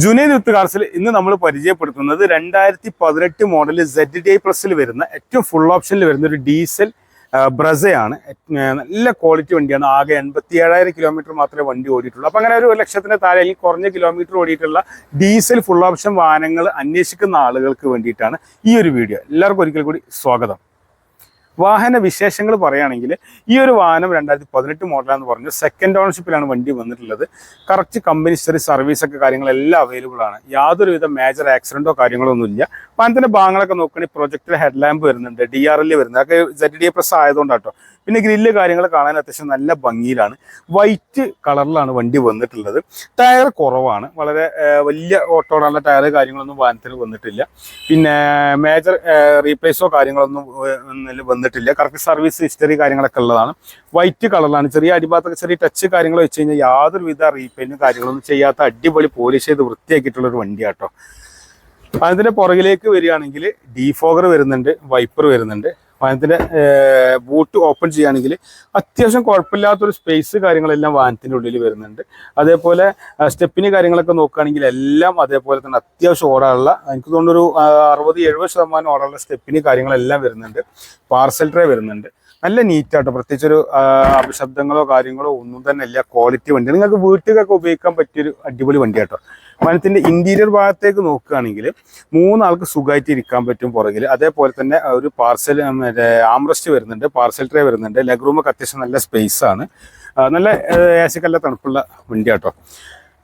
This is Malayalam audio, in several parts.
ജുനൈദ് യൂത്ത് കാർസിൽ ഇന്ന് നമ്മൾ പരിചയപ്പെടുത്തുന്നത് 2018 മോഡൽ ZDI പ്ലസിൽ വരുന്ന ഏറ്റവും ഫുൾ ഓപ്ഷനിൽ വരുന്ന ഒരു ഡീസൽ ബ്രസയാണ്. നല്ല ക്വാളിറ്റി വണ്ടിയാണ്. ആകെ 87,000 കിലോമീറ്റർ മാത്രമേ വണ്ടി ഓടിയിട്ടുള്ളൂ. അപ്പോൾ അങ്ങനെ ഒരു ലക്ഷത്തിന് താഴെ അല്ലെങ്കിൽ കുറഞ്ഞ കിലോമീറ്റർ ഓടിയിട്ടുള്ള ഡീസൽ ഫുൾ ഓപ്ഷൻ വാഹനങ്ങൾ അന്വേഷിക്കുന്ന ആളുകൾക്ക് വേണ്ടിയിട്ടാണ് ഈ ഒരു വീഡിയോ. എല്ലാവർക്കും ഒരിക്കൽ കൂടി സ്വാഗതം. വാഹന വിശേഷങ്ങൾ പറയുകയാണെങ്കിൽ ഈ ഒരു വാഹനം 2018 മോഡലാന്ന് പറഞ്ഞു. സെക്കൻഡ് ഓണർഷിപ്പിലാണ് വണ്ടി വന്നിട്ടുള്ളത്. കറക്റ്റ് കമ്പനി ഹിസ്റ്ററി സർവീസൊക്കെ കാര്യങ്ങളെല്ലാം അവൈലബിൾ ആണ്. യാതൊരുവിധ മേജർ ആക്സിഡൻറ്റോ കാര്യങ്ങളോ ഒന്നുമില്ല. വാഹനത്തിൻ്റെ ഭാഗങ്ങളൊക്കെ നോക്കുകയാണെങ്കിൽ പ്രൊജക്ടർ ഹെഡ് ലാമ്പ് വരുന്നുണ്ട്, DRL വരുന്നത്, അതൊക്കെ ZDI പ്ലസ് ആയതുകൊണ്ടാട്ടോ. പിന്നെ ഗ്രില്ല് കാര്യങ്ങൾ കാണാൻ അത്യാവശ്യം നല്ല ഭംഗിയിലാണ്. വൈറ്റ് കളറിലാണ് വണ്ടി വന്നിട്ടുള്ളത്. ടയർ കുറവാണ്, വളരെ വലിയ ഓട്ടോടുള്ള ടയർ കാര്യങ്ങളൊന്നും വാഹനത്തിന് വന്നിട്ടില്ല. പിന്നെ മേജർ റീപ്ലേസോ കാര്യങ്ങളൊന്നും വന്നിട്ടില്ല. കറക്റ്റ് സർവീസ് ഹിസ്റ്ററി കാര്യങ്ങളൊക്കെ ഉള്ളതാണ്. വൈറ്റ് കളറിലാണ്. ചെറിയ അടിഭാഗത്തൊക്കെ ചെറിയ ടച്ച് കാര്യങ്ങൾ വെച്ച് കഴിഞ്ഞാൽ യാതൊരുവിധ റീപെയിന്റും കാര്യങ്ങളൊന്നും ചെയ്യാത്ത അടിപൊളി പോളിഷ് ചെയ്ത് വൃത്തിയാക്കിയിട്ടുള്ളൊരു വണ്ടിയാട്ടോ. അതിൻ്റെ പുറകിലേക്ക് വരികയാണെങ്കിൽ ഡീഫോഗർ വരുന്നുണ്ട്, വൈപ്പർ വരുന്നുണ്ട്. വാഹനത്തിൻ്റെ ബൂട്ട് ഓപ്പൺ ചെയ്യുകയാണെങ്കിൽ അത്യാവശ്യം കുഴപ്പമില്ലാത്തൊരു സ്പേസ് കാര്യങ്ങളെല്ലാം വാഹനത്തിൻ്റെ ഉള്ളിൽ വരുന്നുണ്ട്. അതേപോലെ സ്റ്റെപ്പിന് കാര്യങ്ങളൊക്കെ നോക്കുകയാണെങ്കിൽ എല്ലാം അതേപോലെ തന്നെ അത്യാവശ്യം ഓടാനുള്ള, എനിക്ക് തോന്നുന്നൊരു 60-70% ഓടാനുള്ള സ്റ്റെപ്പിന് കാര്യങ്ങളെല്ലാം വരുന്നുണ്ട്. പാർസൽ ട്രേ വരുന്നുണ്ട്. നല്ല നീറ്റാട്ടോ. പ്രത്യേകിച്ചൊരു അപശബ്ദങ്ങളോ കാര്യങ്ങളോ ഒന്നും തന്നെ ഇല്ല. ക്വാളിറ്റി വണ്ടി, നിങ്ങൾക്ക് വീട്ടിലൊക്കെ ഉപയോഗിക്കാൻ പറ്റിയൊരു അടിപൊളി വണ്ടിയാട്ടോ. വാഹനത്തിൻ്റെ ഇൻറ്റീരിയർ ഭാഗത്തേക്ക് നോക്കുകയാണെങ്കിൽ 3 ആൾക്ക് സുഖമായിട്ട് ഇരിക്കാൻ പറ്റും പുറകിൽ. അതേപോലെ തന്നെ ഒരു പാർസൽ ആംറസ്റ്റ് വരുന്നുണ്ട്, പാർസൽ ട്രേ വരുന്നുണ്ട്. ലെഗ് റൂമൊക്കെ അത്യാവശ്യം നല്ല സ്പേസ് ആണ്. നല്ല AC-ക്കല്ല തണുപ്പുള്ള വണ്ടിയാട്ടോ.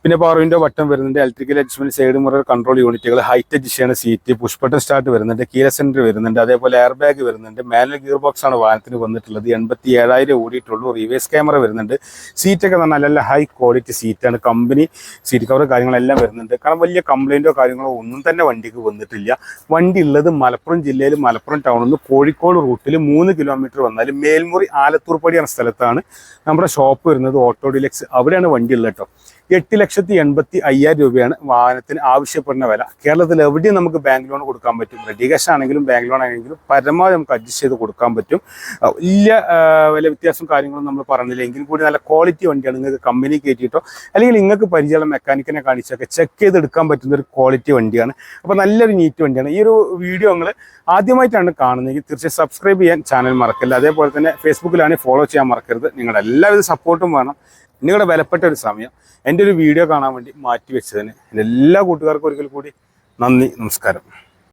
പിന്നെ പവർ വിൻഡോ ബട്ടൺ വരുന്നുണ്ട്, electrical adjustment, side mirror control യൂണിറ്റുകൾ, ഹൈറ്റ് അഡ്ജസ്റ്റ് ചെയ്യുന്ന സീറ്റ്, പുഷ് ബട്ടൺ സ്റ്റാർട്ട് വരുന്നുണ്ട്, കീലെസ് എൻട്രി വരുന്നുണ്ട്. അതേപോലെ എയർ ബാഗ് വരുന്നുണ്ട്. മാനുവൽ ഗിയർ ബോക്സ് ആണ് വാഹനത്തിന് വന്നിട്ടുള്ളത്. 87,000 ഓടിയിട്ടുള്ളൂ. റിവേഴ്സ് ക്യാമറ വരുന്നുണ്ട്. സീറ്റൊക്കെ നല്ല ഹൈ ക്വാളിറ്റി സീറ്റാണ്. കമ്പനി സീറ്റ് കവർ കാര്യങ്ങളെല്ലാം വരുന്നുണ്ട്. കാരണം വലിയ കംപ്ലൈൻറ്റോ കാര്യങ്ങളോ ഒന്നും തന്നെ വണ്ടിക്ക് വന്നിട്ടില്ല. വണ്ടി ഉള്ളത് മലപ്പുറം ജില്ലയിൽ മലപ്പുറം ടൗണിൽ നിന്ന് കോഴിക്കോട് റൂട്ടിൽ 3 കിലോമീറ്റർ വന്നാൽ മേൽമുറി ആലത്തൂർപ്പടി എന്ന സ്ഥലത്താണ് നമ്മുടെ ഷോപ്പ് വരുന്നത്. ഓട്ടോ ഡിലക്സ്, അവിടെയാണ് വണ്ടി ഉള്ളത് കേട്ടോ. 8,85,000 രൂപയാണ് വാഹനത്തിന് ആവശ്യപ്പെടുന്ന വില. കേരളത്തിൽ എവിടെയും നമുക്ക് ബാങ്ക് ലോൺ കൊടുക്കാൻ പറ്റും. റെഡി ക്യാഷ് ആണെങ്കിലും ബാങ്ക് ലോൺ ആണെങ്കിലും പരമാവധി നമുക്ക് അഡ്ജസ്റ്റ് ചെയ്ത് കൊടുക്കാൻ പറ്റും. വലിയ വില വ്യത്യാസം കാര്യങ്ങളൊന്നും നമ്മൾ പറഞ്ഞില്ലെങ്കിൽ കൂടി നല്ല ക്വാളിറ്റി വണ്ടിയാണ്. നിങ്ങൾക്ക് കമ്പനി കയറ്റിയിട്ടോ അല്ലെങ്കിൽ നിങ്ങൾക്ക് പരിചയമുള്ള മെക്കാനിക്കിനെ കാണിച്ചൊക്കെ ചെക്ക് ചെയ്തെടുക്കാൻ പറ്റുന്ന ഒരു ക്വാളിറ്റി വണ്ടിയാണ്. അപ്പോൾ നല്ലൊരു നീറ്റ് വണ്ടിയാണ്. ഈ ഒരു വീഡിയോ നിങ്ങൾ ആദ്യമായിട്ടാണ് കാണുന്നതെങ്കിൽ തീർച്ചയായും സബ്സ്ക്രൈബ് ചെയ്യാൻ ചാനൽ മറക്കല്ല. അതേപോലെ തന്നെ ഫേസ്ബുക്കിലാണെങ്കിൽ ഫോളോ ചെയ്യാൻ മറക്കരുത്. നിങ്ങളുടെ എല്ലാവിധ സപ്പോർട്ടും വേണം. നിങ്ങളുടെ വിലപ്പെട്ട ഒരു സമയം എൻ്റെ ഒരു വീഡിയോ കാണാൻ വേണ്ടി മാറ്റി വെച്ചതിന് എൻ്റെ എല്ലാ കൂട്ടുകാർക്കും ഒരിക്കൽ കൂടി നന്ദി, നമസ്കാരം.